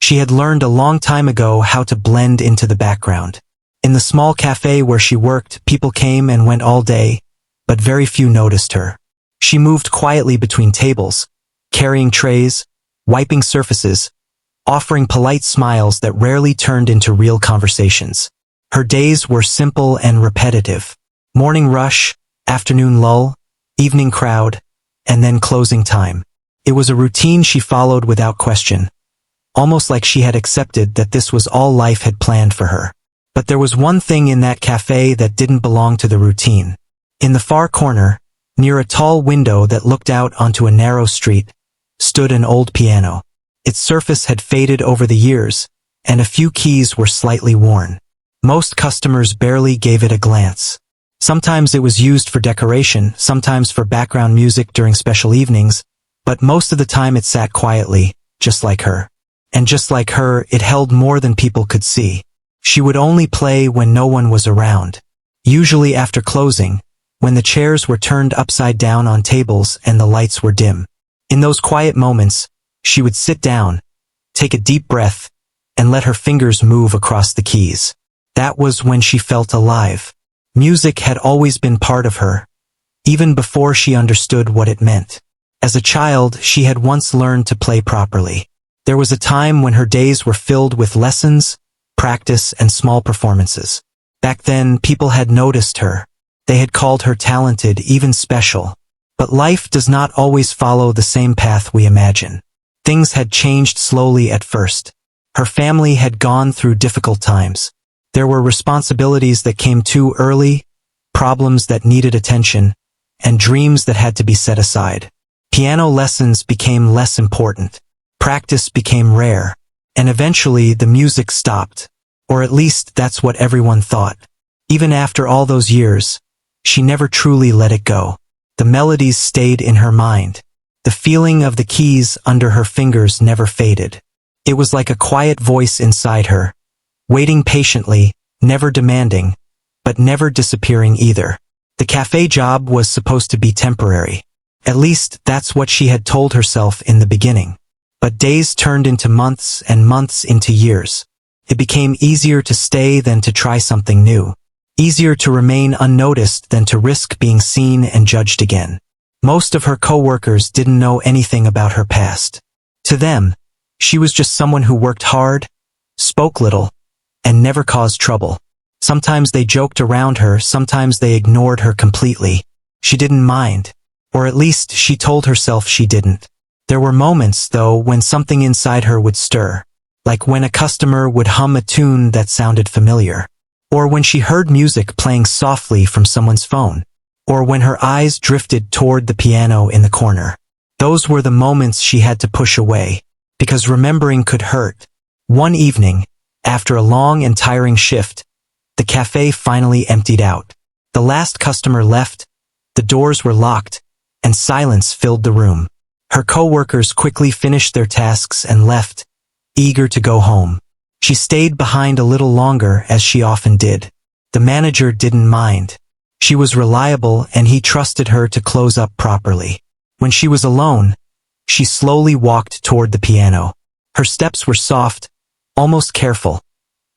She had learned a long time ago how to blend into the background. In the small cafe where she worked, people came and went all day, but very few noticed her. She moved quietly between tables, carrying trays, wiping surfaces, offering polite smiles that rarely turned into real conversations. Her days were simple and repetitive. Morning rush, afternoon lull, evening crowd, and then closing time. It was a routine she followed without question, almost like she had accepted that this was all life had planned for her. But there was one thing in that cafe that didn't belong to the routine. In the far corner, near a tall window that looked out onto a narrow street, stood an old piano. Its surface had faded over the years, and a few keys were slightly worn. Most customers barely gave it a glance. Sometimes it was used for decoration, sometimes for background music during special evenings, but most of the time it sat quietly, just like her. And just like her, it held more than people could see. She would only play when no one was around. Usually after closing, when the chairs were turned upside down on tables and the lights were dim. In those quiet moments, she would sit down, take a deep breath, and let her fingers move across the keys. That was when she felt alive. Music had always been part of her, even before she understood what it meant. As a child, she had once learned to play properly. There was a time when her days were filled with lessons, practice, and small performances. Back then, people had noticed her. They had called her talented, even special. But life does not always follow the same path we imagine. Things had changed slowly at first. Her family had gone through difficult times. There were responsibilities that came too early, problems that needed attention, and dreams that had to be set aside. Piano lessons became less important. Practice became rare. And eventually the music stopped. Or at least that's what everyone thought. Even after all those years, she never truly let it go. The melodies stayed in her mind. The feeling of the keys under her fingers never faded. It was like a quiet voice inside her, waiting patiently, never demanding, but never disappearing either. The cafe job was supposed to be temporary. At least that's what she had told herself in the beginning. But days turned into months and months into years. It became easier to stay than to try something new. Easier to remain unnoticed than to risk being seen and judged again. Most of her coworkers didn't know anything about her past. To them, she was just someone who worked hard, spoke little, and never caused trouble. Sometimes they joked around her, sometimes they ignored her completely. She didn't mind. Or at least she told herself she didn't. There were moments, though, when something inside her would stir. Like when a customer would hum a tune that sounded familiar. Or when she heard music playing softly from someone's phone. Or when her eyes drifted toward the piano in the corner. Those were the moments she had to push away, because remembering could hurt. One evening, after a long and tiring shift, the cafe finally emptied out. The last customer left, the doors were locked, and silence filled the room. Her coworkers quickly finished their tasks and left, eager to go home. She stayed behind a little longer, as she often did. The manager didn't mind. She was reliable and he trusted her to close up properly. When she was alone, she slowly walked toward the piano. Her steps were soft, almost careful,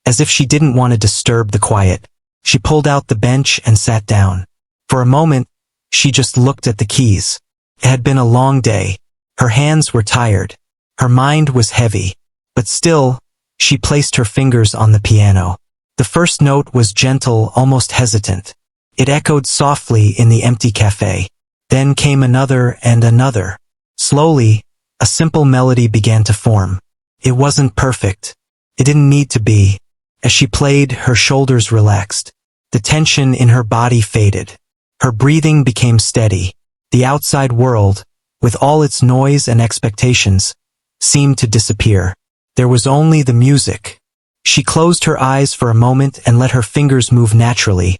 as if she didn't want to disturb the quiet. She pulled out the bench and sat down. For a moment, she just looked at the keys. It had been a long day. Her hands were tired. Her mind was heavy. But still, she placed her fingers on the piano. The first note was gentle, almost hesitant. It echoed softly in the empty cafe. Then came another and another. Slowly, a simple melody began to form. It wasn't perfect. It didn't need to be. As she played, her shoulders relaxed. The tension in her body faded. Her breathing became steady. The outside world, with all its noise and expectations, seemed to disappear. There was only the music. She closed her eyes for a moment and let her fingers move naturally,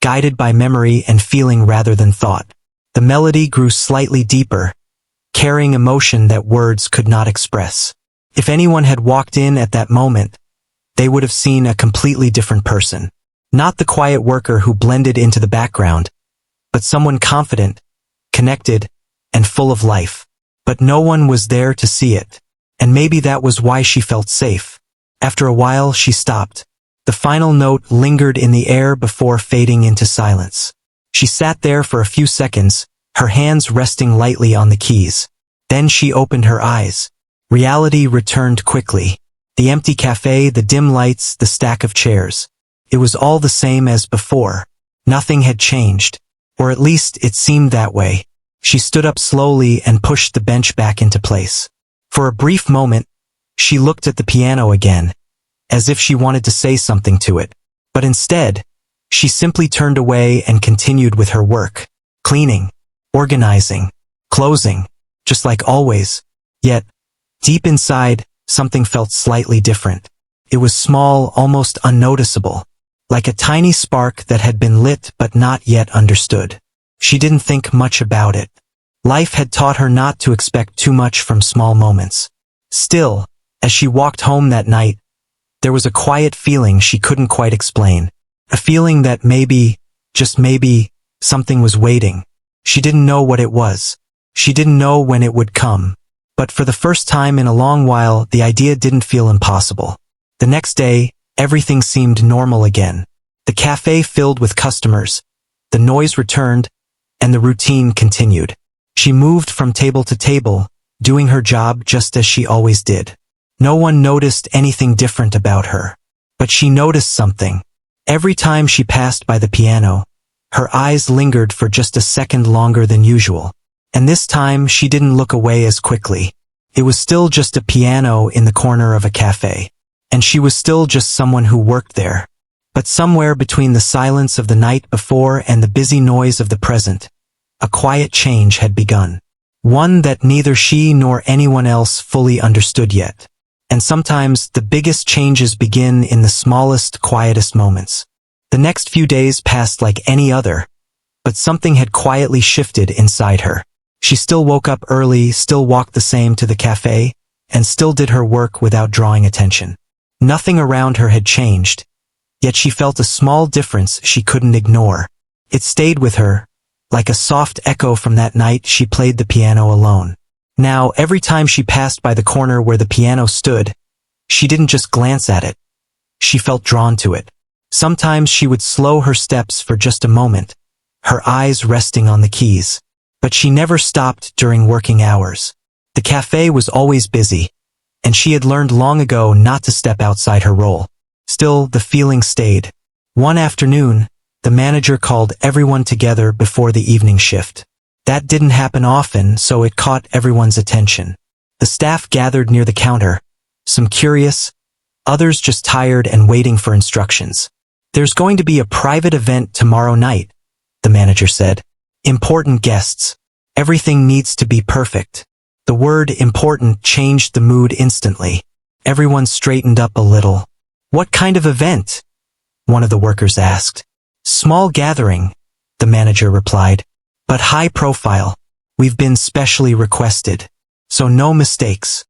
guided by memory and feeling rather than thought. The melody grew slightly deeper, carrying emotion that words could not express. If anyone had walked in at that moment, they would have seen a completely different person. Not the quiet worker who blended into the background, but someone confident, connected, and full of life. But no one was there to see it. and maybe that was why she felt safe. After a while, she stopped. The final note lingered in the air before fading into silence. She sat there for a few seconds, her hands resting lightly on the keys. Then she opened her eyes. Reality returned quickly. The empty cafe, the dim lights, the stack of chairs. It was all the same as before. Nothing had changed. Or at least it seemed that way. She stood up slowly and pushed the bench back into place. For a brief moment, she looked at the piano again, as if she wanted to say something to it. But instead, she simply turned away and continued with her work. Cleaning, organizing, closing, just like always. Yet, deep inside, something felt slightly different. It was small, almost unnoticeable, like a tiny spark that had been lit but not yet understood. She didn't think much about it. Life had taught her not to expect too much from small moments. Still, as she walked home that night, there was a quiet feeling she couldn't quite explain. A feeling that maybe, just maybe, something was waiting. She didn't know what it was. She didn't know when it would come. But for the first time in a long while, the idea didn't feel impossible. The next day, everything seemed normal again. The cafe filled with customers, the noise returned, and the routine continued. She moved from table to table, doing her job just as she always did. No one noticed anything different about her. But she noticed something. Every time she passed by the piano, her eyes lingered for just a second longer than usual. And this time she didn't look away as quickly. It was still just a piano in the corner of a cafe. And she was still just someone who worked there. But somewhere between the silence of the night before and the busy noise of the present, a quiet change had begun. One that neither she nor anyone else fully understood yet. And sometimes the biggest changes begin in the smallest, quietest moments. The next few days passed like any other, but something had quietly shifted inside her. She still woke up early, still walked the same to the cafe, and still did her work without drawing attention. Nothing around her had changed, yet she felt a small difference she couldn't ignore. It stayed with her, like a soft echo from that night she played the piano alone. Now, every time she passed by the corner where the piano stood, she didn't just glance at it. She felt drawn to it. Sometimes she would slow her steps for just a moment, her eyes resting on the keys. But she never stopped during working hours. The cafe was always busy, and she had learned long ago not to step outside her role. Still, the feeling stayed. One afternoon, the manager called everyone together before the evening shift. That didn't happen often, so it caught everyone's attention. The staff gathered near the counter, some curious, others just tired and waiting for instructions. "There's going to be a private event tomorrow night," the manager said. "Important guests. Everything needs to be perfect." The word important changed the mood instantly. Everyone straightened up a little. "What kind of event?" one of the workers asked. "Small gathering," the manager replied. "But high profile. We've been specially requested. So no mistakes."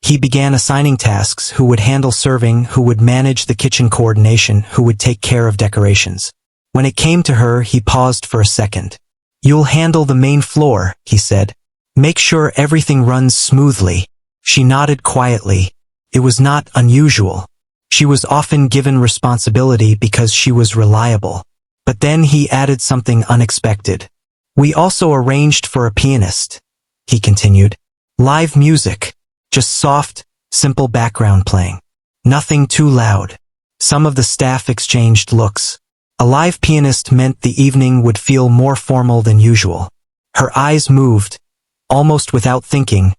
He began assigning tasks: who would handle serving, who would manage the kitchen coordination, who would take care of decorations. When it came to her, he paused for a second. "You'll handle the main floor," he said. "Make sure everything runs smoothly." She nodded quietly. It was not unusual. She was often given responsibility because she was reliable. But then he added something unexpected. "We also arranged for a pianist," he continued. "Live music. Just soft, simple background playing. Nothing too loud." Some of the staff exchanged looks. A live pianist meant the evening would feel more formal than usual. Her eyes moved, almost without thinking,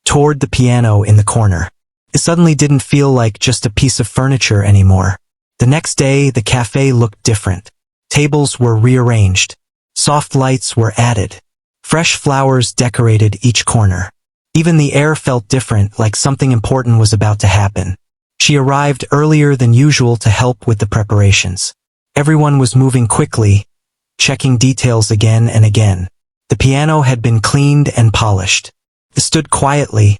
toward the piano in the corner. It suddenly didn't feel like just a piece of furniture anymore. The next day, the cafe looked different. Tables were rearranged. Soft lights were added. Fresh flowers decorated each corner. Even the air felt different, like something important was about to happen. She arrived earlier than usual to help with the preparations. Everyone was moving quickly, checking details again and again. The piano had been cleaned and polished. It stood quietly,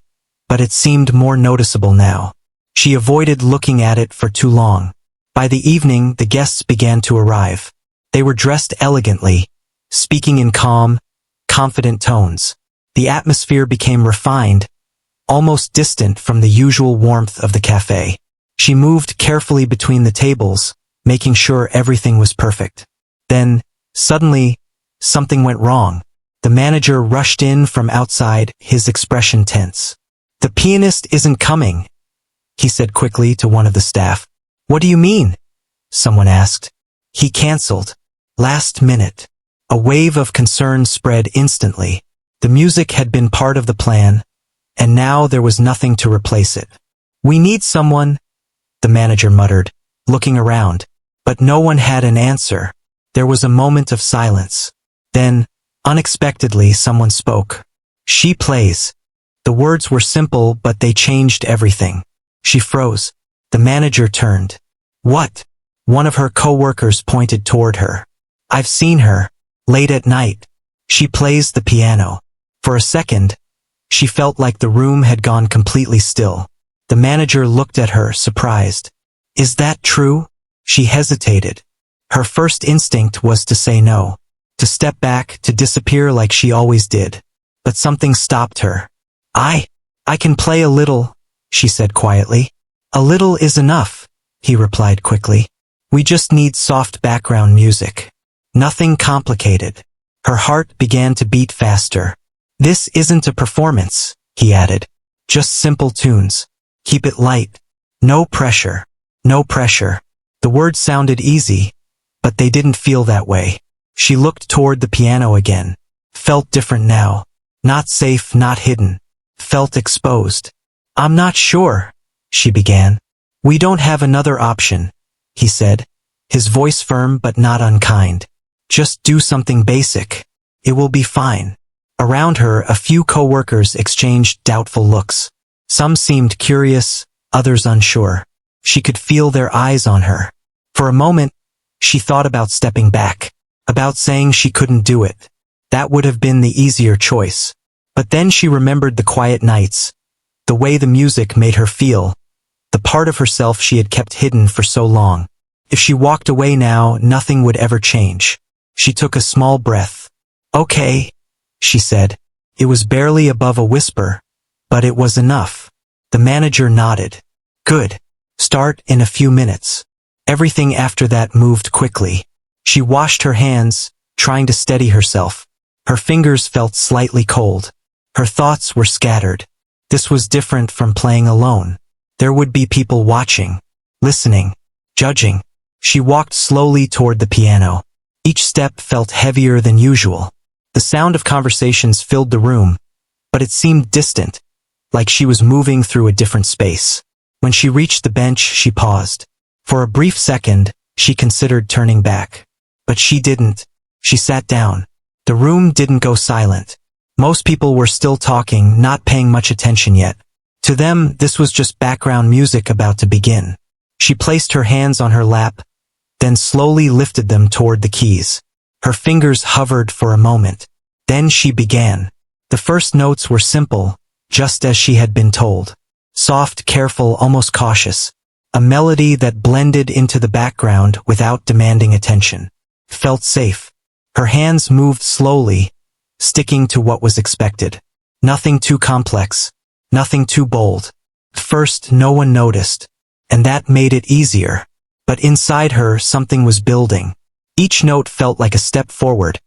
but it seemed more noticeable now. She avoided looking at it for too long. By the evening, the guests began to arrive. They were dressed elegantly, speaking in calm, confident tones. The atmosphere became refined, almost distant from the usual warmth of the cafe. She moved carefully between the tables, making sure everything was perfect. Then, suddenly, something went wrong. The manager rushed in from outside, his expression tense. "The pianist isn't coming," he said quickly to one of the staff. "What do you mean?" someone asked. "He canceled. Last minute." A wave of concern spread instantly. The music had been part of the plan, and now there was nothing to replace it. "We need someone," the manager muttered, looking around. But no one had an answer. There was a moment of silence. Then, unexpectedly, someone spoke. "She plays." The words were simple, but they changed everything. She froze. The manager turned. "What?" One of her co-workers pointed toward her. "I've seen her. Late at night. She plays the piano." For a second, she felt like the room had gone completely still. The manager looked at her, surprised. "Is that true?" She hesitated. Her first instinct was to say no, to step back, to disappear like she always did. But something stopped her. I can play a little," she said quietly. "A little is enough," he replied quickly. "We just need soft background music. Nothing complicated." Her heart began to beat faster. "This isn't a performance," he added. "Just simple tunes. Keep it light. No pressure. No pressure." The words sounded easy, but they didn't feel that way. She looked toward the piano again. Felt different now. Not safe, not hidden. Felt exposed. "I'm not sure," she began. "We don't have another option," he said, his voice firm but not unkind. "Just do something basic. It will be fine." Around her, a few co-workers exchanged doubtful looks. Some seemed curious, others unsure. She could feel their eyes on her. For a moment, she thought about stepping back, about saying she couldn't do it. That would have been the easier choice. But then she remembered the quiet nights, the way the music made her feel, the part of herself she had kept hidden for so long. If she walked away now, nothing would ever change. She took a small breath. "Okay," she said. It was barely above a whisper, but it was enough. The manager nodded. "Good. Start in a few minutes." Everything after that moved quickly. She washed her hands, trying to steady herself. Her fingers felt slightly cold. Her thoughts were scattered. This was different from playing alone. There would be people watching, listening, judging. She walked slowly toward the piano. Each step felt heavier than usual. The sound of conversations filled the room, but it seemed distant, like she was moving through a different space. When she reached the bench, she paused. For a brief second, she considered turning back. But she didn't. She sat down. The room didn't go silent. Most people were still talking, not paying much attention yet. To them, this was just background music about to begin. She placed her hands on her lap, then slowly lifted them toward the keys. Her fingers hovered for a moment. Then she began. The first notes were simple, just as she had been told. Soft, careful, almost cautious. A melody that blended into the background without demanding attention. Felt safe. Her hands moved slowly, sticking to what was expected. Nothing too complex. Nothing too bold. At first, no one noticed, and that made it easier. But inside her, something was building. Each note felt like a step forward,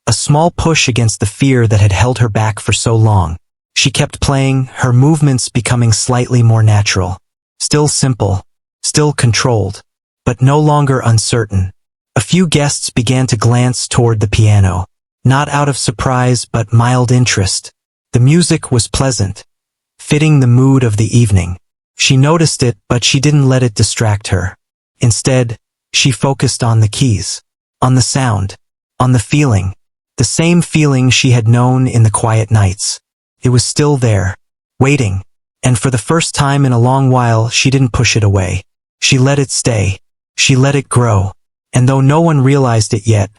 a small push against the fear that had held her back for so long. She kept playing, her movements becoming slightly more natural. Still simple, still controlled, but no longer uncertain. A few guests began to glance toward the piano, not out of surprise but mild interest. The music was pleasant, fitting the mood of the evening. She noticed it, but she didn't let it distract her. Instead, she focused on the keys, on the sound, on the feeling, the same feeling she had known in the quiet nights. It was still there, waiting, and for the first time in a long while she didn't push it away. She let it stay. She let it grow. And though no one realized it yet,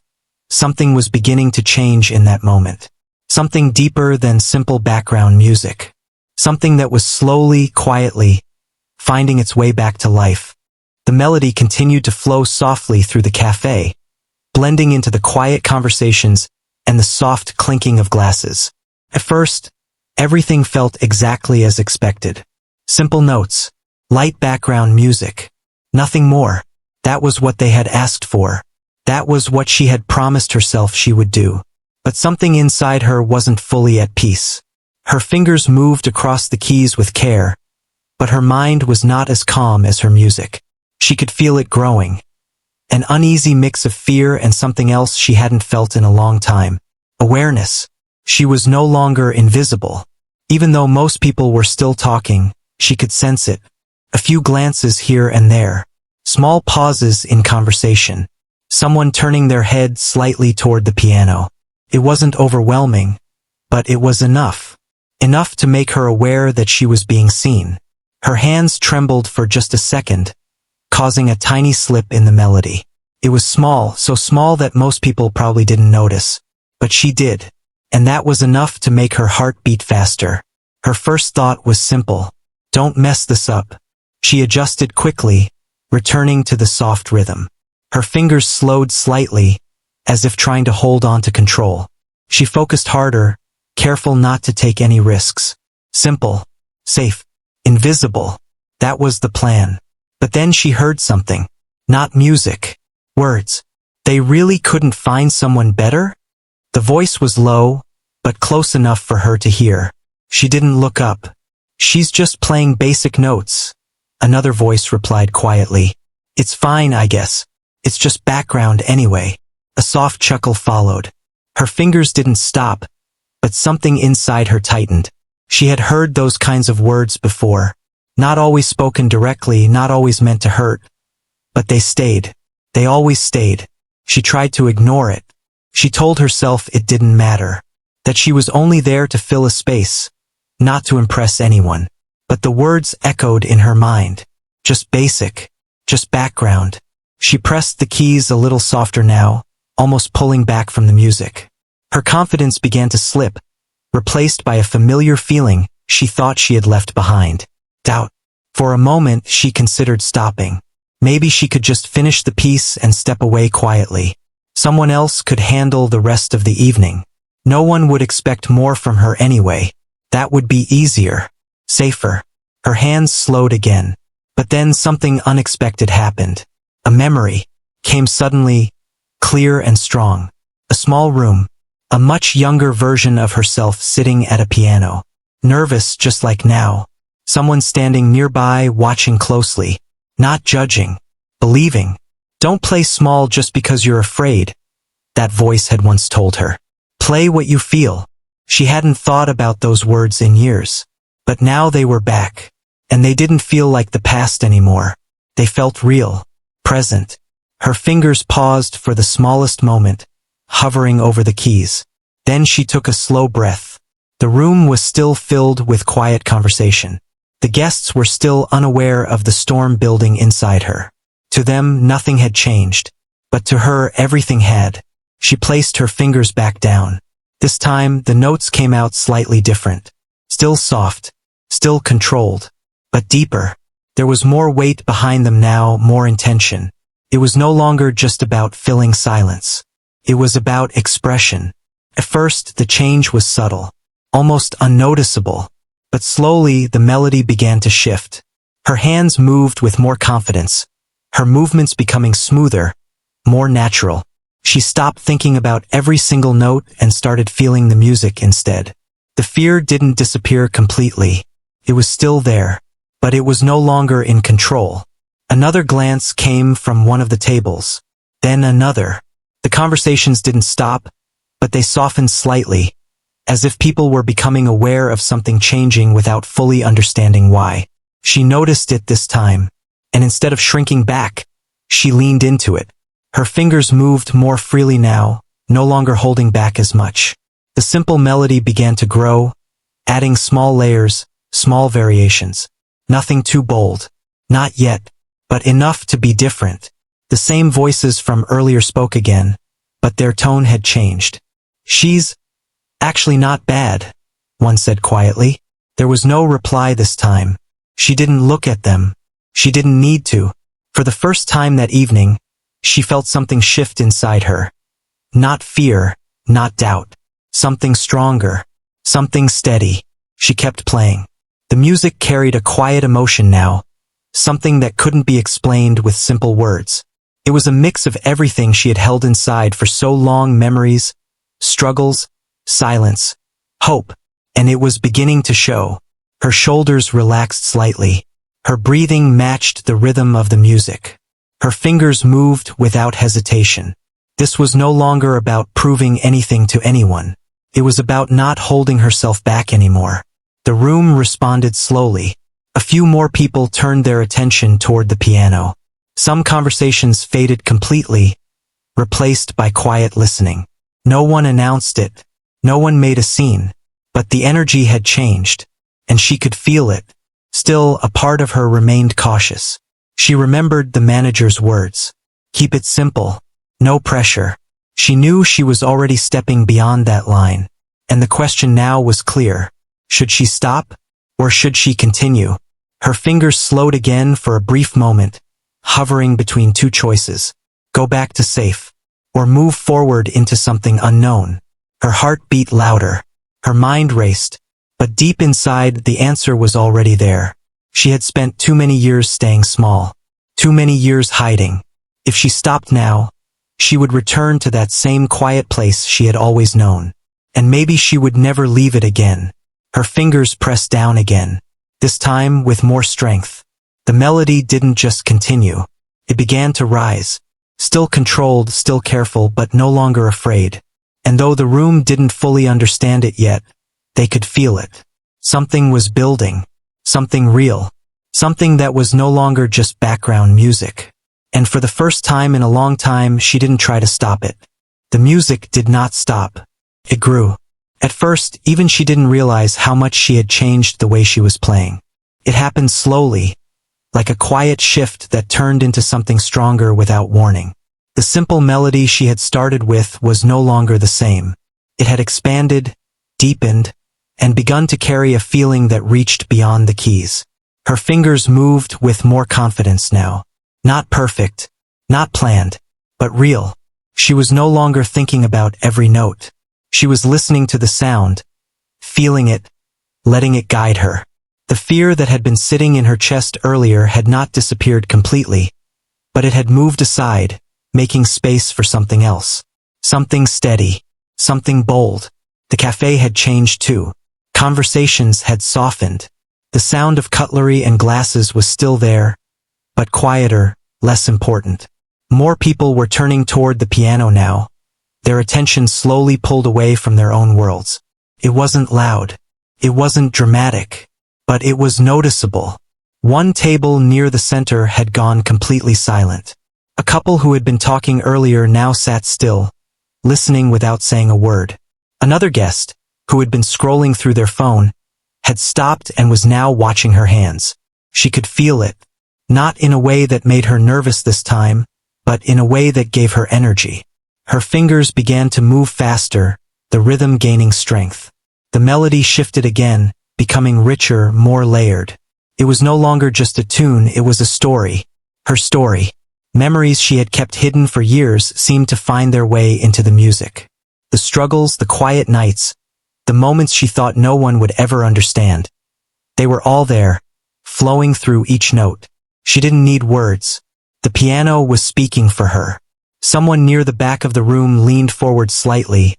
something was beginning to change in that moment. Something deeper than simple background music. Something that was slowly, quietly, finding its way back to life. The melody continued to flow softly through the cafe, blending into the quiet conversations and the soft clinking of glasses. At first, Everything felt exactly as expected. Simple notes. Light background music. Nothing more. That was what they had asked for. That was what she had promised herself she would do. But something inside her wasn't fully at peace. Her fingers moved across the keys with care, but her mind was not as calm as her music. She could feel it growing. An uneasy mix of fear and something else she hadn't felt in a long time. Awareness. She was no longer invisible. Even though most people were still talking, she could sense it. A few glances here and there. Small pauses in conversation. Someone turning their head slightly toward the piano. It wasn't overwhelming, but it was enough. Enough to make her aware that she was being seen. Her hands trembled for just a second, causing a tiny slip in the melody. It was small, so small that most people probably didn't notice. But she did. And that was enough to make her heart beat faster. Her first thought was simple. Don't mess this up. She adjusted quickly, returning to the soft rhythm. Her fingers slowed slightly, as if trying to hold on to control. She focused harder, careful not to take any risks. Simple, safe, invisible. That was the plan. But then she heard something. Not music. Words. They really couldn't find someone better? The voice was low, but close enough for her to hear. She didn't look up. She's just playing basic notes. Another voice replied quietly. It's fine, I guess. It's just background anyway. A soft chuckle followed. Her fingers didn't stop, but something inside her tightened. She had heard those kinds of words before. Not always spoken directly, not always meant to hurt. But they stayed. They always stayed. She tried to ignore it. She told herself it didn't matter. That she was only there to fill a space, not to impress anyone. But the words echoed in her mind. Just basic. Just background. She pressed the keys a little softer now, almost pulling back from the music. Her confidence began to slip, replaced by a familiar feeling she thought she had left behind. Doubt. For a moment she considered stopping. Maybe she could just finish the piece and step away quietly. Someone else could handle the rest of the evening. No one would expect more from her anyway. That would be easier. Safer. Her hands slowed again. But then something unexpected happened. A memory came suddenly, clear and strong. A small room. A much younger version of herself sitting at a piano. Nervous just like now. Someone standing nearby watching closely. Not judging. Believing. Don't play small just because you're afraid. That voice had once told her. Play what you feel. She hadn't thought about those words in years. But now they were back. And they didn't feel like the past anymore. They felt real. Present. Her fingers paused for the smallest moment, hovering over the keys. Then she took a slow breath. The room was still filled with quiet conversation. The guests were still unaware of the storm building inside her. To them, nothing had changed. But to her, everything had. She placed her fingers back down. This time, the notes came out slightly different. Still soft. Still controlled. But deeper. There was more weight behind them now, more intention. It was no longer just about filling silence. It was about expression. At first, the change was subtle. Almost unnoticeable. But slowly, the melody began to shift. Her hands moved with more confidence. Her movements becoming smoother, more natural. She stopped thinking about every single note and started feeling the music instead. The fear didn't disappear completely. It was still there. But it was no longer in control. Another glance came from one of the tables. Then another. The conversations didn't stop, but they softened slightly, as if people were becoming aware of something changing without fully understanding why. She noticed it this time, and instead of shrinking back, she leaned into it. Her fingers moved more freely now, no longer holding back as much. The simple melody began to grow, adding small layers, small variations. Nothing too bold. Not yet, but enough to be different. The same voices from earlier spoke again, but their tone had changed. She's actually not bad, one said quietly. There was no reply this time. She didn't look at them. She didn't need to. For the first time that evening, she felt something shift inside her. Not fear, not doubt. Something stronger. Something steady. She kept playing. The music carried a quiet emotion now, something that couldn't be explained with simple words. It was a mix of everything she had held inside for so long: memories, struggles, silence, hope, and it was beginning to show. Her shoulders relaxed slightly. Her breathing matched the rhythm of the music. Her fingers moved without hesitation. This was no longer about proving anything to anyone. It was about not holding herself back anymore. The room responded slowly. A few more people turned their attention toward the piano. Some conversations faded completely, replaced by quiet listening. No one announced it. No one made a scene. But the energy had changed, and she could feel it. Still, a part of her remained cautious. She remembered the manager's words. Keep it simple. No pressure. She knew she was already stepping beyond that line. And the question now was clear. Should she stop? Or should she continue? Her fingers slowed again for a brief moment, hovering between two choices. Go back to safe, or move forward into something unknown. Her heart beat louder. Her mind raced. But deep inside, the answer was already there. She had spent too many years staying small. Too many years hiding. If she stopped now, she would return to that same quiet place she had always known. And maybe she would never leave it again. Her fingers pressed down again. This time with more strength. The melody didn't just continue. It began to rise. Still controlled, still careful, but no longer afraid. And though the room didn't fully understand it yet, they could feel it. Something was building. Something real. Something that was no longer just background music. And for the first time in a long time, she didn't try to stop it. The music did not stop. It grew. At first, even she didn't realize how much she had changed the way she was playing. It happened slowly, like a quiet shift that turned into something stronger without warning. The simple melody she had started with was no longer the same. It had expanded, deepened, and begun to carry a feeling that reached beyond the keys. Her fingers moved with more confidence now. Not perfect, not planned, but real. She was no longer thinking about every note. She was listening to the sound, feeling it, letting it guide her. The fear that had been sitting in her chest earlier had not disappeared completely, but it had moved aside, making space for something else. Something steady, something bold. The cafe had changed too. Conversations had softened. The sound of cutlery and glasses was still there, but quieter, less important. More people were turning toward the piano now, their attention slowly pulled away from their own worlds. It wasn't loud. It wasn't dramatic. But it was noticeable. One table near the center had gone completely silent. A couple who had been talking earlier now sat still, listening without saying a word. Another guest, who had been scrolling through their phone, had stopped and was now watching her hands. She could feel it. Not in a way that made her nervous this time, but in a way that gave her energy. Her fingers began to move faster, the rhythm gaining strength. The melody shifted again, becoming richer, more layered. It was no longer just a tune, it was a story. Her story. Memories she had kept hidden for years seemed to find their way into the music. The struggles, the quiet nights, the moments she thought no one would ever understand. They were all there, flowing through each note. She didn't need words. The piano was speaking for her. Someone near the back of the room leaned forward slightly,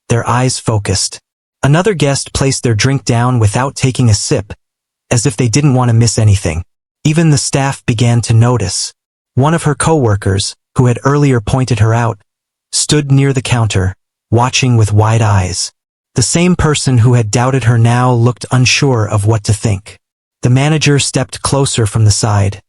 their eyes focused. Another guest placed their drink down without taking a sip, as if they didn't want to miss anything. Even the staff began to notice. One of her co-workers, who had earlier pointed her out, stood near the counter, watching with wide eyes. The same person who had doubted her now looked unsure of what to think. The manager stepped closer from the side,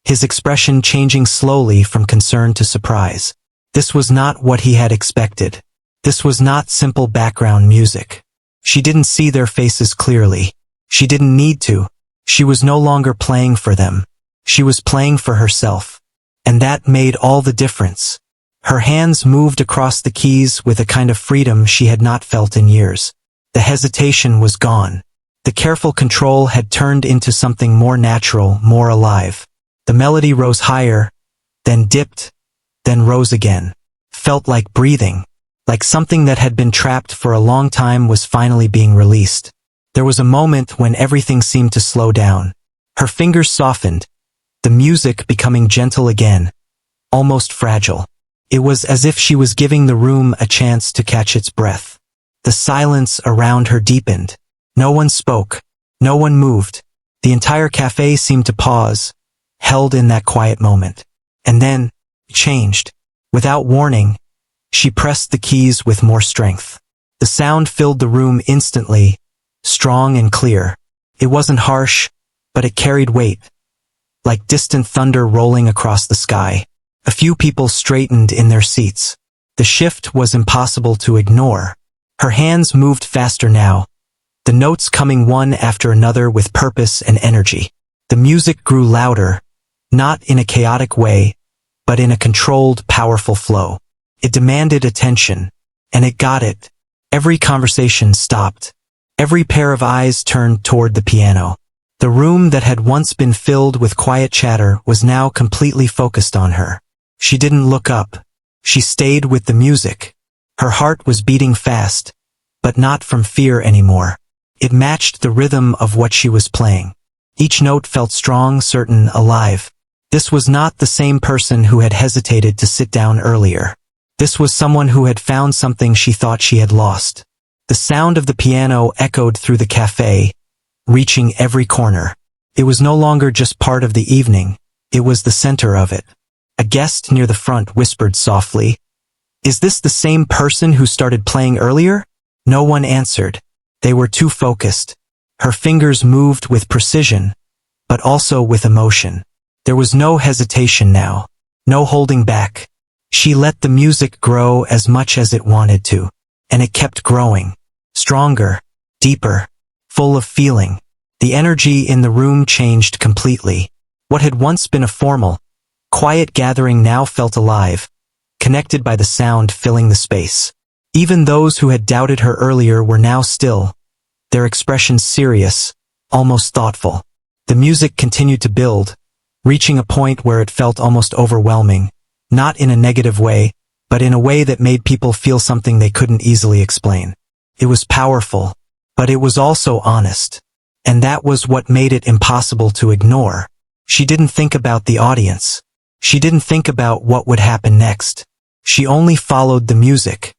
his expression changing slowly from concern to surprise. This was not what he had expected. This was not simple background music. She didn't see their faces clearly. She didn't need to. She was no longer playing for them. She was playing for herself. And that made all the difference. Her hands moved across the keys with a kind of freedom she had not felt in years. The hesitation was gone. The careful control had turned into something more natural, more alive. The melody rose higher, then dipped, then rose again. Felt like breathing, like something that had been trapped for a long time was finally being released. There was a moment when everything seemed to slow down. Her fingers softened, the music becoming gentle again, almost fragile. It was as if she was giving the room a chance to catch its breath. The silence around her deepened. No one spoke. No one moved. The entire cafe seemed to pause, held in that quiet moment. And then, it changed. Without warning, she pressed the keys with more strength. The sound filled the room instantly, strong and clear. It wasn't harsh, but it carried weight, like distant thunder rolling across the sky. A few people straightened in their seats. The shift was impossible to ignore. Her hands moved faster now, the notes coming one after another with purpose and energy. The music grew louder, not in a chaotic way, but in a controlled, powerful flow. It demanded attention, and it got it. Every conversation stopped. Every pair of eyes turned toward the piano. The room that had once been filled with quiet chatter was now completely focused on her. She didn't look up. She stayed with the music. Her heart was beating fast, but not from fear anymore. It matched the rhythm of what she was playing. Each note felt strong, certain, alive. This was not the same person who had hesitated to sit down earlier. This was someone who had found something she thought she had lost. The sound of the piano echoed through the cafe, reaching every corner. It was no longer just part of the evening, it was the center of it. A guest near the front whispered softly, "Is this the same person who started playing earlier?" No one answered. They were too focused. Her fingers moved with precision, but also with emotion. There was no hesitation now, no holding back. She let the music grow as much as it wanted to, and it kept growing. Stronger, deeper, full of feeling. The energy in the room changed completely. What had once been a formal, quiet gathering now felt alive, connected by the sound filling the space. Even those who had doubted her earlier were now still, their expressions serious, almost thoughtful. The music continued to build, reaching a point where it felt almost overwhelming, not in a negative way, but in a way that made people feel something they couldn't easily explain. It was powerful, but it was also honest. And that was what made it impossible to ignore. She didn't think about the audience. She didn't think about what would happen next. She only followed the music.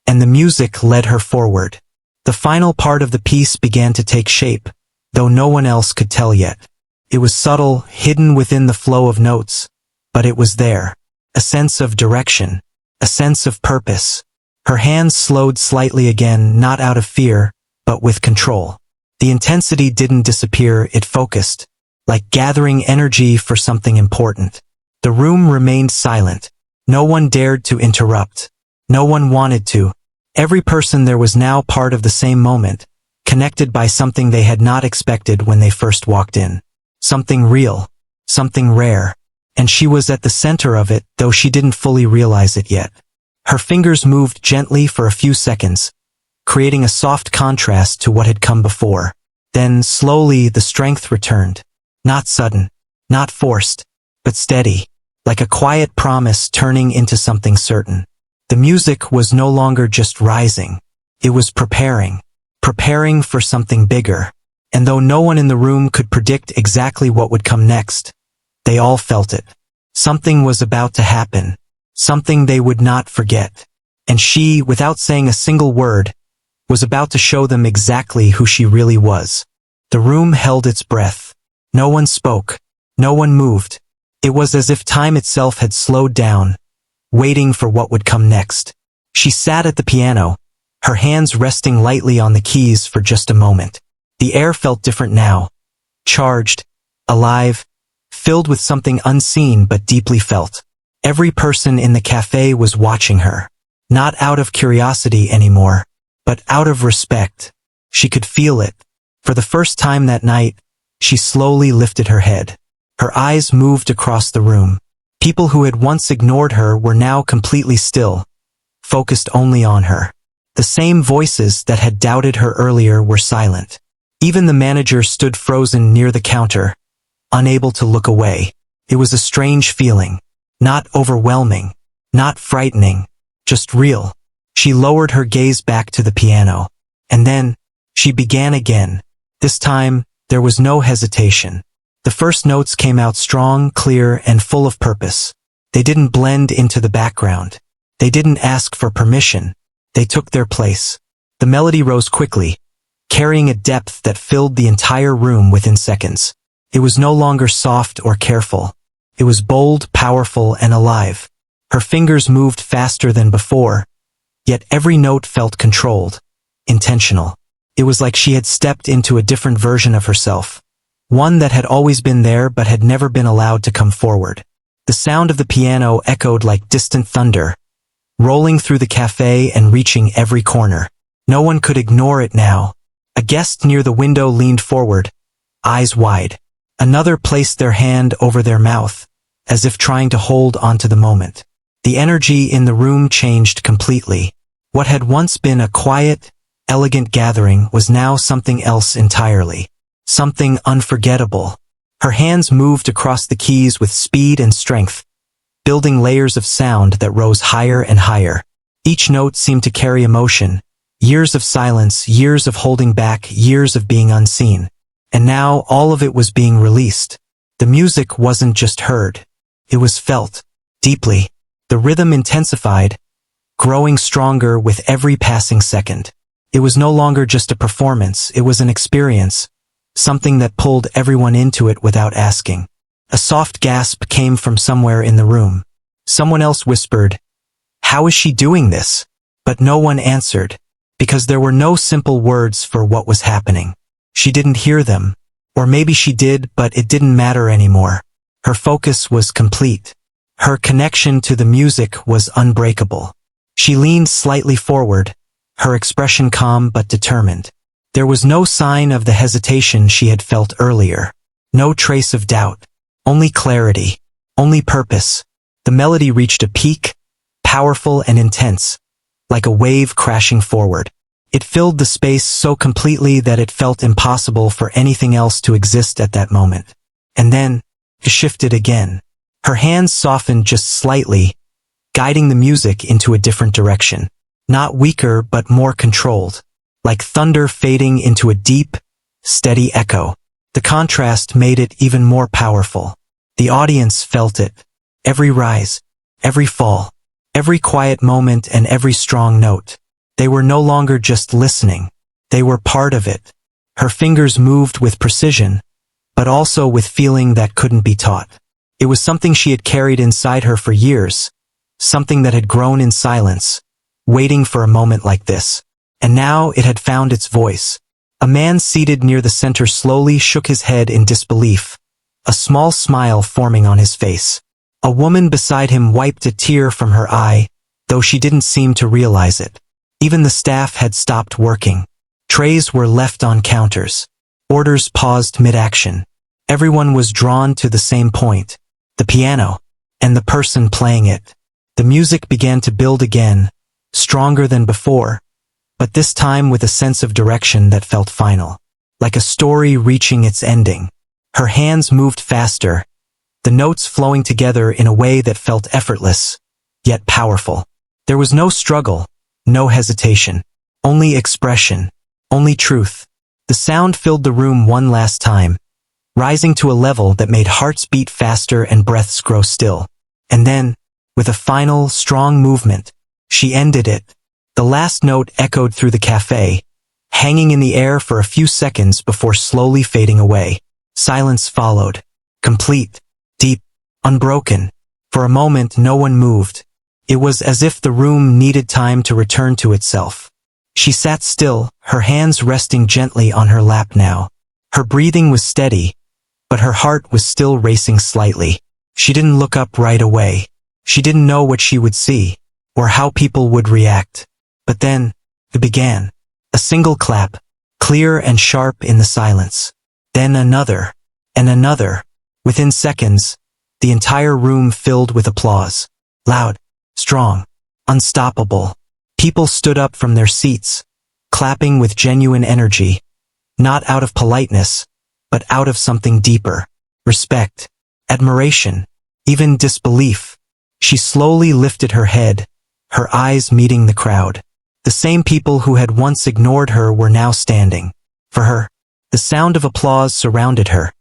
And the music led her forward. The final part of the piece began to take shape, though no one else could tell yet. It was subtle, hidden within the flow of notes, but it was there. A sense of direction, a sense of purpose. Her hands slowed slightly again, not out of fear, but with control. The intensity didn't disappear, it focused, like gathering energy for something important. The room remained silent. No one dared to interrupt. No one wanted to. Every person there was now part of the same moment, connected by something they had not expected when they first walked in. Something real, something rare, and she was at the center of it, though she didn't fully realize it yet. Her fingers moved gently for a few seconds, creating a soft contrast to what had come before. Then, slowly, the strength returned. Not sudden, not forced, but steady, like a quiet promise turning into something certain. The music was no longer just rising. It was preparing for something bigger. And though no one in the room could predict exactly what would come next, they all felt it. Something was about to happen. Something they would not forget. And she, without saying a single word, was about to show them exactly who she really was. The room held its breath. No one spoke. No one moved. It was as if time itself had slowed down, waiting for what would come next. She sat at the piano, her hands resting lightly on the keys for just a moment. The air felt different now, charged, alive, filled with something unseen but deeply felt. Every person in the cafe was watching her, not out of curiosity anymore, but out of respect. She could feel it. For the first time that night, she slowly lifted her head. Her eyes moved across the room. People who had once ignored her were now completely still, focused only on her. The same voices that had doubted her earlier were silent. Even the manager stood frozen near the counter, unable to look away. It was a strange feeling, not overwhelming, not frightening, just real. She lowered her gaze back to the piano, and then she began again, This time, there was no hesitation. The first notes came out strong, clear, and full of purpose. They didn't blend into the background. They didn't ask for permission. They took their place. The melody rose quickly, carrying a depth that filled the entire room within seconds. It was no longer soft or careful. It was bold, powerful, and alive. Her fingers moved faster than before, yet every note felt controlled, intentional. It was like she had stepped into a different version of herself, one that had always been there but had never been allowed to come forward. The sound of the piano echoed like distant thunder, rolling through the cafe and reaching every corner. No one could ignore it now. A guest near the window leaned forward, eyes wide. Another placed their hand over their mouth, as if trying to hold onto the moment. The energy in the room changed completely. What had once been a quiet, elegant gathering was now something else entirely. Something unforgettable. Her hands moved across the keys with speed and strength, building layers of sound that rose higher and higher. Each note seemed to carry emotion, years of silence, years of holding back, years of being unseen. And now all of it was being released. The music wasn't just heard. It was felt, deeply. The rhythm intensified, growing stronger with every passing second. It was no longer just a performance, it was an experience, something that pulled everyone into it without asking. A soft gasp came from somewhere in the room. Someone else whispered, "How is she doing this?" But no one answered, because there were no simple words for what was happening. She didn't hear them, or maybe she did, but it didn't matter anymore. Her focus was complete. Her connection to the music was unbreakable. She leaned slightly forward, her expression calm but determined. There was no sign of the hesitation she had felt earlier. No trace of doubt. Only clarity. Only purpose. The melody reached a peak, powerful and intense, like a wave crashing forward. It filled the space so completely that it felt impossible for anything else to exist at that moment. And then, it shifted again. Her hands softened just slightly, guiding the music into a different direction. Not weaker, but more controlled. Like thunder fading into a deep, steady echo. The contrast made it even more powerful. The audience felt it. Every rise, every fall, every quiet moment and every strong note. They were no longer just listening. They were part of it. Her fingers moved with precision, but also with feeling that couldn't be taught. It was something she had carried inside her for years, something that had grown in silence, waiting for a moment like this. And now it had found its voice. A man seated near the center slowly shook his head in disbelief, a small smile forming on his face. A woman beside him wiped a tear from her eye, though she didn't seem to realize it. Even the staff had stopped working. Trays were left on counters. Orders paused mid-action. Everyone was drawn to the same point, the piano, and the person playing it. The music began to build again, stronger than before, but this time with a sense of direction that felt final, like a story reaching its ending. Her hands moved faster, the notes flowing together in a way that felt effortless, yet powerful. There was no struggle, no hesitation, only expression, only truth. The sound filled the room one last time, rising to a level that made hearts beat faster and breaths grow still. And then, with a final, strong movement, she ended it. The last note echoed through the cafe, hanging in the air for a few seconds before slowly fading away. Silence followed, complete, deep, unbroken. For a moment no one moved. It was as if the room needed time to return to itself. She sat still, her hands resting gently on her lap now. Her breathing was steady, but her heart was still racing slightly. She didn't look up right away. She didn't know what she would see, or how people would react. But then, it began. A single clap, clear and sharp in the silence. Then another, and another. Within seconds, the entire room filled with applause. Loud, strong, unstoppable. People stood up from their seats, clapping with genuine energy, not out of politeness, but out of something deeper. Respect, admiration, even disbelief. She slowly lifted her head, her eyes meeting the crowd. The same people who had once ignored her were now standing. For her, The sound of applause surrounded her,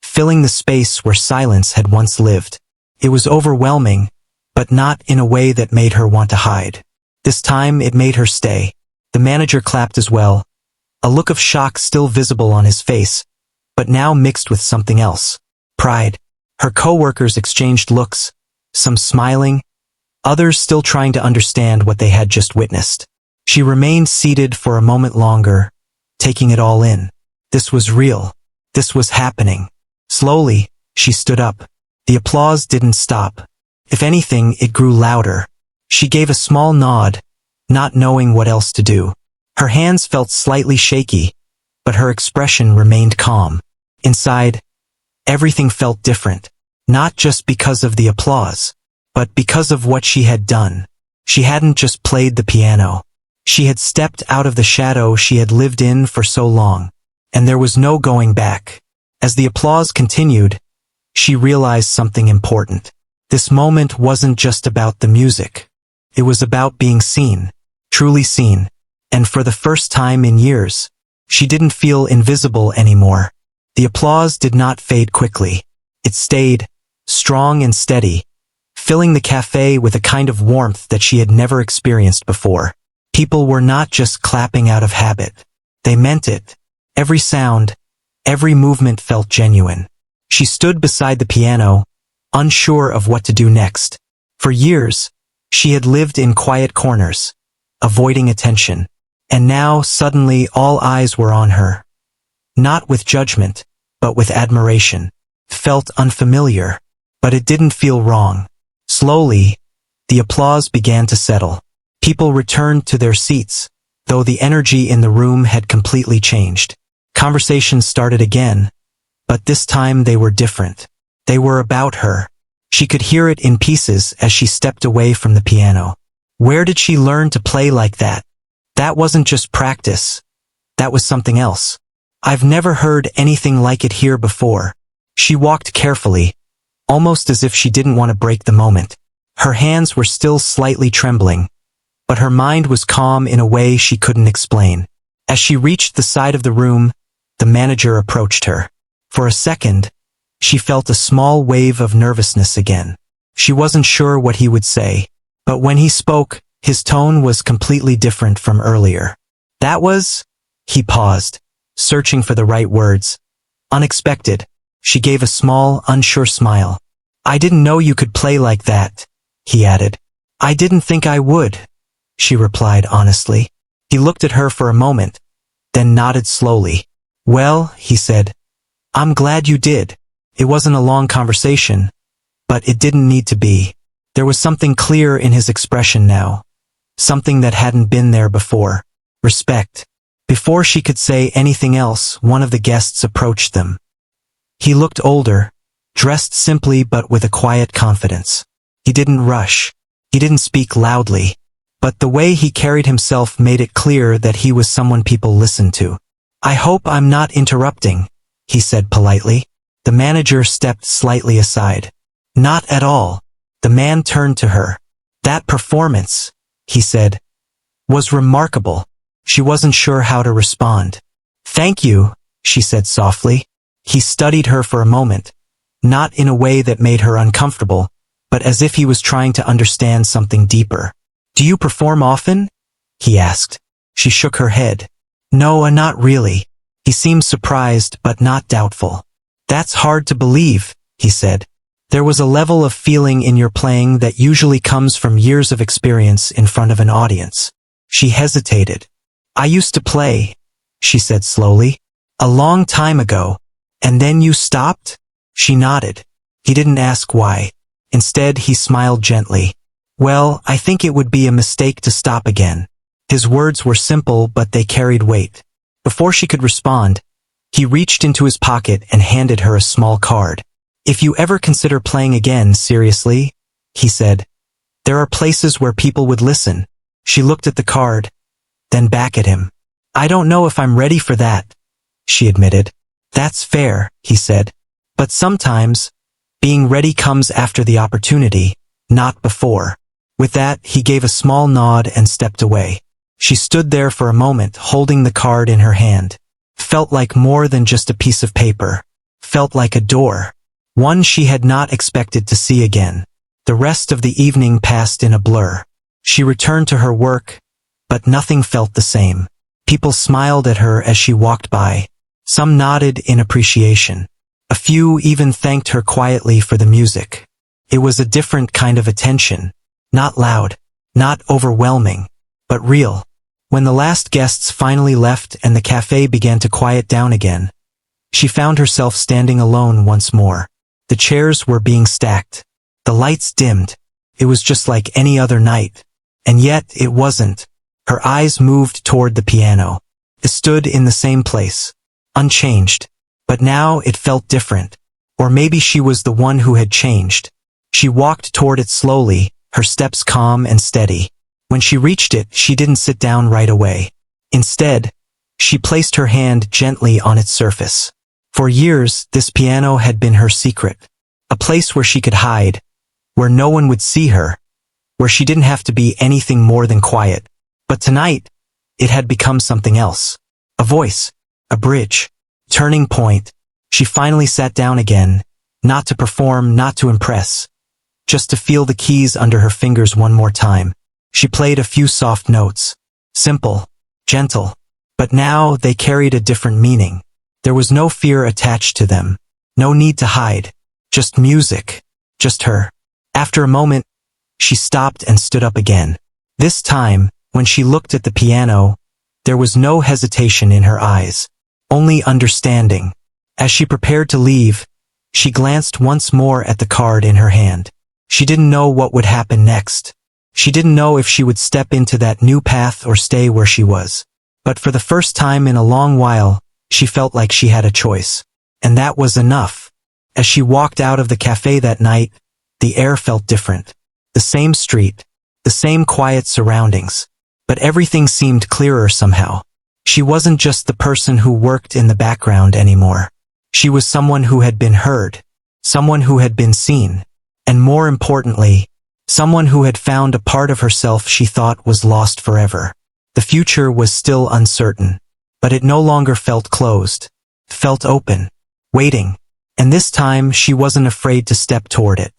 filling the space where silence had once lived. It was overwhelming, but not in a way that made her want to hide. This time it made her stay. The manager clapped as well, a look of shock still visible on his face, but now mixed with something else. Pride. Her co-workers exchanged looks, some smiling, others still trying to understand what they had just witnessed. She remained seated for a moment longer, taking it all in. This was real. This was happening. Slowly, she stood up. The applause didn't stop. If anything, it grew louder. She gave a small nod, not knowing what else to do. Her hands felt slightly shaky, but her expression remained calm. Inside, everything felt different, not just because of the applause, but because of what she had done. She hadn't just played the piano. She had stepped out of the shadow she had lived in for so long, and there was no going back. As the applause continued, she realized something important. This moment wasn't just about the music. It was about being seen, truly seen, and for the first time in years, she didn't feel invisible anymore. The applause did not fade quickly. It stayed, strong and steady, filling the cafe with a kind of warmth that she had never experienced before. People were not just clapping out of habit. They meant it. Every sound, every movement felt genuine. She stood beside the piano, unsure of what to do next. For years, she had lived in quiet corners, avoiding attention. And now, suddenly, all eyes were on her. Not with judgment, but with admiration. Felt unfamiliar, but it didn't feel wrong. Slowly, the applause began to settle. People returned to their seats, though the energy in the room had completely changed. Conversations started again, but this time they were different. They were about her. She could hear it in pieces as she stepped away from the piano. Where did she learn to play like that? That wasn't just practice. That was something else. I've never heard anything like it here before. She walked carefully, almost as if she didn't want to break the moment. Her hands were still slightly trembling, but her mind was calm in a way she couldn't explain. As she reached the side of the room, the manager approached her. For a second, she felt a small wave of nervousness again. She wasn't sure what he would say, but when he spoke, his tone was completely different from earlier. That was... He paused, searching for the right words. Unexpected. She gave a small, unsure smile. I didn't know you could play like that, he added. I didn't think I would, she replied honestly. He looked at her for a moment, then nodded slowly. Well, he said, I'm glad you did. It wasn't a long conversation, but it didn't need to be. There was something clear in his expression now. Something that hadn't been there before. Respect. Before she could say anything else, one of the guests approached them. He looked older, dressed simply but with a quiet confidence. He didn't rush. He didn't speak loudly. But the way he carried himself made it clear that he was someone people listened to. I hope I'm not interrupting, he said politely. The manager stepped slightly aside. Not at all. The man turned to her. That performance, he said, was remarkable. She wasn't sure how to respond. Thank you, she said softly. He studied her for a moment, not in a way that made her uncomfortable, but as if he was trying to understand something deeper. Do you perform often? He asked. She shook her head. No, not really. He seemed surprised but not doubtful. That's hard to believe, he said. There was a level of feeling in your playing that usually comes from years of experience in front of an audience. She hesitated. I used to play, she said slowly. A long time ago. And then you stopped? She nodded. He didn't ask why. Instead, he smiled gently. Well, I think it would be a mistake to stop again. His words were simple, but they carried weight. Before she could respond, he reached into his pocket and handed her a small card. If you ever consider playing again, seriously, he said, there are places where people would listen. She looked at the card, then back at him. I don't know if I'm ready for that, she admitted. That's fair, he said. But sometimes, being ready comes after the opportunity, not before. With that, he gave a small nod and stepped away. She stood there for a moment, holding the card in her hand. felt like more than just a piece of paper, felt like a door, one she had not expected to see again. The rest of the evening passed in a blur. She returned to her work, but nothing felt the same. People smiled at her as she walked by. Some nodded in appreciation. A few even thanked her quietly for the music. It was a different kind of attention. Not loud, not overwhelming, but real. When the last guests finally left and the cafe began to quiet down again, she found herself standing alone once more. The chairs were being stacked. The lights dimmed. It was just like any other night. And yet it wasn't. Her eyes moved toward the piano. It stood in the same place, unchanged. But now it felt different. Or maybe she was the one who had changed. She walked toward it slowly, her steps calm and steady. When she reached it, she didn't sit down right away. Instead, she placed her hand gently on its surface. For years, this piano had been her secret. A place where she could hide, where no one would see her, where she didn't have to be anything more than quiet. But tonight, it had become something else. A voice, a bridge, turning point. She finally sat down again, not to perform, not to impress, just to feel the keys under her fingers one more time. She played a few soft notes, simple, gentle, but now they carried a different meaning. There was no fear attached to them, no need to hide, just music, just her. After a moment, she stopped and stood up again. This time, when she looked at the piano, there was no hesitation in her eyes, only understanding. As she prepared to leave, she glanced once more at the card in her hand. She didn't know what would happen next. She didn't know if she would step into that new path or stay where she was. But for the first time in a long while, she felt like she had a choice. And that was enough. As she walked out of the cafe that night, the air felt different. The same street, the same quiet surroundings. But everything seemed clearer somehow. She wasn't just the person who worked in the background anymore. She was someone who had been heard, someone who had been seen, and more importantly, someone who had found a part of herself she thought was lost forever. The future was still uncertain, but it no longer felt closed. It felt open, waiting, and this time she wasn't afraid to step toward it.